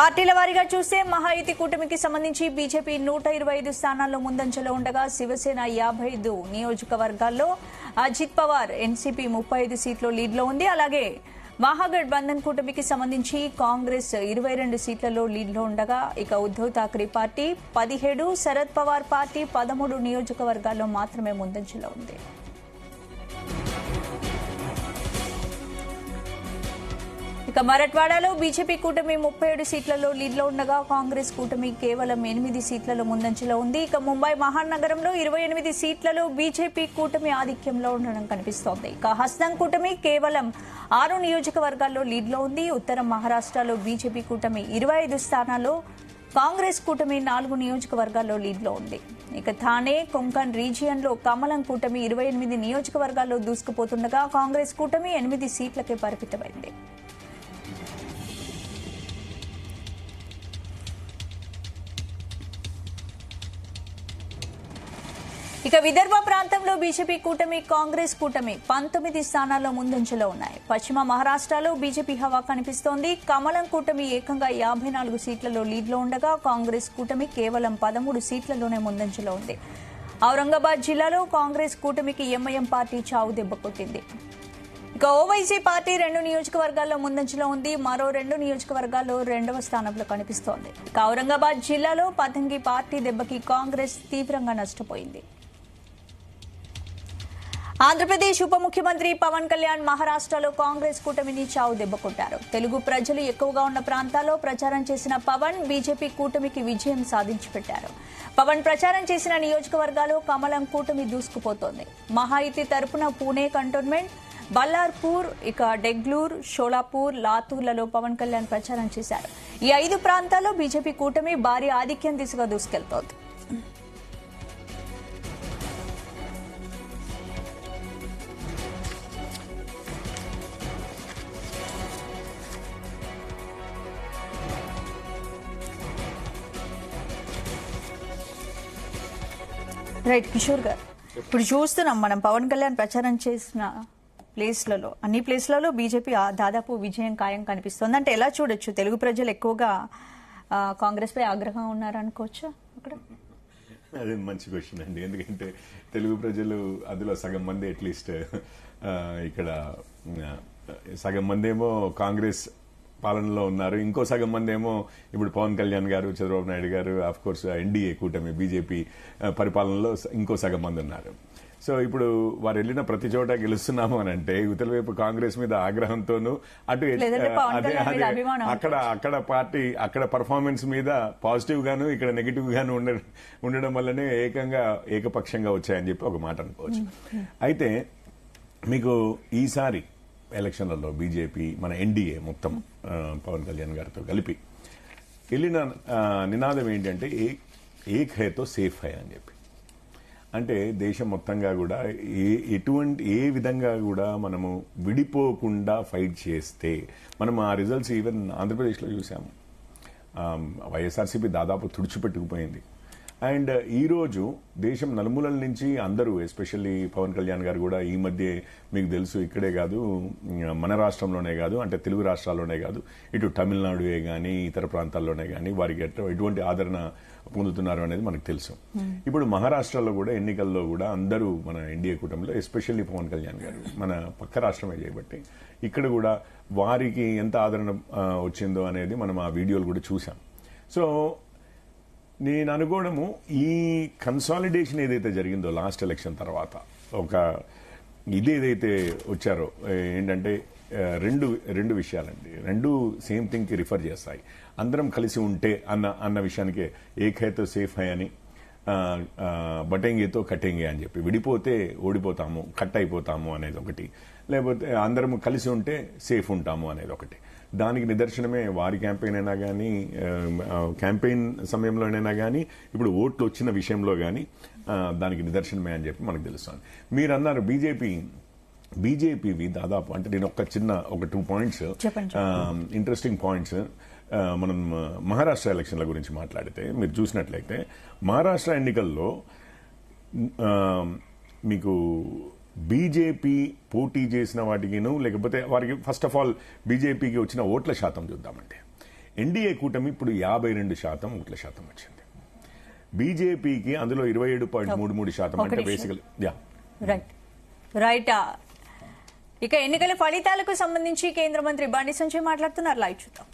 పార్టీల వారీగా చూస్తే మహాయుతి కూటమికి సంబంధించి బీజేపీ 125 స్థానాల్లో ముందంజలో ఉండగా శివసేన 55 నియోజకవర్గాల్లో, అజిత్ పవార్ ఎన్సీపీ 35 సీట్లు లీడ్లో ఉంది. అలాగే మహాగఠబంధన్ కూటమికి సంబంధించి కాంగ్రెస్ 22 సీట్లలో లీడ్లో ఉండగా, ఇక ఉద్దవ్ ఠాక్రే పార్టీ 17, శరద్ పవార్ పార్టీ 13 నియోజకవర్గాల్లో మాత్రమే ముందంజలో ఉంది. ఇక మరాఠ్వాడాలో బీజేపీ కూటమి 37 సీట్లలో లీడ్లో ఉండగా, కాంగ్రెస్ కూటమి కేవలం 8 సీట్లలో ముందంజలో ఉంది. ఇక ముంబై మహానగరంలో 28 సీట్లలో బీజేపీ కూటమి ఆధిక్యంలో ఉండడం కనిపిస్తోంది. ఇక హస్తం కూటమి కేవలం 6 నియోజకవర్గాల్లో లీడ్లో ఉంది. ఉత్తర మహారాష్ట్రలో బీజేపీ కూటమి 25 స్థానాల్లో, కాంగ్రెస్ కూటమి 4 నియోజకవర్గాల్లో లీడ్లో ఉంది. ఇక థానే, కొంకణ్ రీజియన్లో కమలం కూటమి 28 నియోజకవర్గాల్లో దూసుకుపోతుండగా, కాంగ్రెస్ కూటమి 8 సీట్లకే పరిమితమైంది. ఇక విదర్భ ప్రాంతంలో బీజేపీ కూటమి, కాంగ్రెస్ కూటమి 19 స్థానాల్లో ముందంజలో ఉన్నాయి. పశ్చిమ మహారాష్ట్రలో బీజేపీ హవా కనిపిస్తోంది. కమలం కూటమి ఏకంగా 54 సీట్లలో లీడ్లో ఉండగా, కాంగ్రెస్ కూటమి కేవలం 13 సీట్లలోనే ముందంజలో ఉంది. ఔరంగాబాద్ జిల్లాలో కాంగ్రెస్ కూటమికి ఎంఐఎం పార్టీ చావు దెబ్బ కొట్టింది. ఇక ఓవైసీ పార్టీ 2 నియోజకవర్గాల్లో ముందంజలో ఉంది. మరో 2 నియోజకవర్గాల్లో 2వ స్థానంలో కనిపిస్తోంది. ఇక ఔరంగాబాద్ జిల్లాలో పతంగి పార్టీ దెబ్బకి కాంగ్రెస్ తీవ్రంగా నష్టపోయింది. ఆంధ్రప్రదేశ్ ఉప ముఖ్యమంత్రి పవన్ కళ్యాణ్ మహారాష్ట్రలో కాంగ్రెస్ కూటమిని చావు దెబ్బ కొట్టారు. తెలుగు ప్రజలు ఎక్కువగా ఉన్న ప్రాంతాల్లో ప్రచారం చేసిన పవన్ బీజేపీ కూటమికి విజయం సాధించి పెట్టారు. పవన్ ప్రచారం చేసిన నియోజకవర్గాలు కమలం కూటమి దూసుకుపోతోంది. మహాయుతి తరపున పూణే కంటోన్మెంట్, బల్లార్పూర్, ఇక డెగ్లూర్, షోలాపూర్, లాతూర్లలో పవన్ కళ్యాణ్ ప్రచారం చేశారు. ఈ 5 ప్రాంతాల్లో బీజేపీ కూటమి భారీ ఆధిక్యం దిశగా దూసుకెళ్తోంది. రైట్ కిషోర్ గారు, ఇప్పుడు చూస్తున్నాం మనం పవన్ కళ్యాణ్ ప్రచారం చేసిన ప్లేస్లలో, అన్ని ప్లేస్లలో బీజేపీ దాదాపు విజయం ఖాయం కనిపిస్తుంది. అంటే ఎలా చూడొచ్చు? తెలుగు ప్రజలు ఎక్కువగా కాంగ్రెస్ పై ఆగ్రహం ఉన్నారనుకోవచ్చు అక్కడ? అదే మంచి క్వశ్చన్ అండి. ఎందుకంటే తెలుగు ప్రజలు అందులో సగం మంది అట్లీస్ట్ ఇక్కడ సగం మంది ఏమో కాంగ్రెస్ పాలనలో ఉన్నారు, ఇంకో సగం మంది ఏమో ఇప్పుడు పవన్ కళ్యాణ్ గారు, చంద్రబాబు నాయుడు గారు, ఆఫ్ కోర్స్ ఎన్డీఏ కూటమి బీజేపీ పరిపాలనలో ఇంకో సగం మంది ఉన్నారు. సో ఇప్పుడు వారు వెళ్ళిన ప్రతి చోట గెలుస్తున్నాము అని అంటే ఇవతల వైపు కాంగ్రెస్ మీద ఆగ్రహంతోనూ, అటు అక్కడ పార్టీ అక్కడ పర్ఫార్మెన్స్ మీద పాజిటివ్ గాను ఇక్కడ నెగిటివ్ గాను ఉండడం వల్లనే ఏకపక్షంగా వచ్చాయని చెప్పి ఒక మాట అనుకోవచ్చు. అయితే మీకు ఈసారి ఎలక్షన్లలో బీజేపీ మన ఎన్డీఏ మొత్తం పవన్ కళ్యాణ్ గారితో కలిపి వెళ్ళిన నినాదం ఏంటంటే ఏక్ హైతో సేఫ్ హై అని చెప్పి. అంటే దేశం మొత్తంగా కూడా ఏ విధంగా కూడా మనము విడిపోకుండా ఫైట్ చేస్తే మనం ఆ రిజల్ట్స్ ఈవెన్ ఆంధ్రప్రదేశ్లో చూసాము. వైఎస్ఆర్సీపీ దాదాపు తుడిచిపెట్టుకుపోయింది. అండ్ ఈరోజు దేశం నలుమూలల నుంచి అందరూ, ఎస్పెషల్లీ పవన్ కళ్యాణ్ గారు కూడా ఈ మధ్య మీకు తెలుసు ఇక్కడే కాదు మన రాష్ట్రంలోనే కాదు, అంటే తెలుగు రాష్ట్రాల్లోనే కాదు, ఇటు తమిళనాడుయే కానీ ఇతర ప్రాంతాల్లోనే కానీ వారికి ఎటువంటి ఆదరణ పొందుతున్నారు అనేది మనకు తెలుసు. ఇప్పుడు మహారాష్ట్రలో కూడా ఎన్నికల్లో కూడా అందరూ మన ఎన్డీఏ కూటమిలో, ఎస్పెషల్లీ పవన్ కళ్యాణ్ గారు మన పక్క రాష్ట్రమే చేయబట్టి ఇక్కడ కూడా వారికి ఎంత ఆదరణ వచ్చిందో అనేది మనం ఆ వీడియోలు కూడా చూసాం. సో నేను అనుకోవడము ఈ కన్సాలిడేషన్ ఏదైతే జరిగిందో లాస్ట్ ఎలక్షన్ తర్వాత, ఒక ఏదైతే వచ్చారో ఏంటంటే రెండు విషయాలండి, రెండు సేమ్ థింగ్ కి రిఫర్ చేస్తాయి. అందరం కలిసి ఉంటే అన్న విషయానికే ఏక్ హైతో సేఫ్ హై అని, బటెంగేతో కట్టెంగే అని చెప్పి, విడిపోతే ఓడిపోతాము, కట్ అయిపోతాము అనేది ఒకటి, లేకపోతే అందరం కలిసి ఉంటే సేఫ్ ఉంటాము అనేది ఒకటి. దానికి నిదర్శనమే వారి క్యాంపెయిన్ అయినా కానీ, క్యాంపెయిన్ సమయంలోనైనా కానీ, ఇప్పుడు ఓట్లు వచ్చిన విషయంలో కానీ దానికి నిదర్శనమే అని చెప్పి మనకు తెలుస్తుంది. మీరు అన్నారు బీజేపీవి దాదాపు, అంటే నేను ఒక 2 పాయింట్స్ ఇంట్రెస్టింగ్ పాయింట్స్ మనం మహారాష్ట్ర ఎలక్షన్ల గురించి మాట్లాడితే మీరు చూసినట్లయితే మహారాష్ట్ర ఎన్నికల్లో మీకు బీజేపీ పోటీ చేసిన వాటికిను, లేకపోతే వారికి ఫస్ట్ ఆఫ్ ఆల్ బీజేపీకి వచ్చిన ఓట్ల శాతం చూద్దామంటే ఎన్డీఏ కూటమి ఇప్పుడు 52% ఓట్ల శాతం వచ్చింది. బీజేపీకి అందులో 27.33% అంటే బేసికల్ రైట్. ఇక ఎన్నికల ఫలితాలకు సంబంధించి కేంద్ర మంత్రి బండి సంజయ్ మాట్లాడుతున్నారు. లైవ్ చూద్దాం.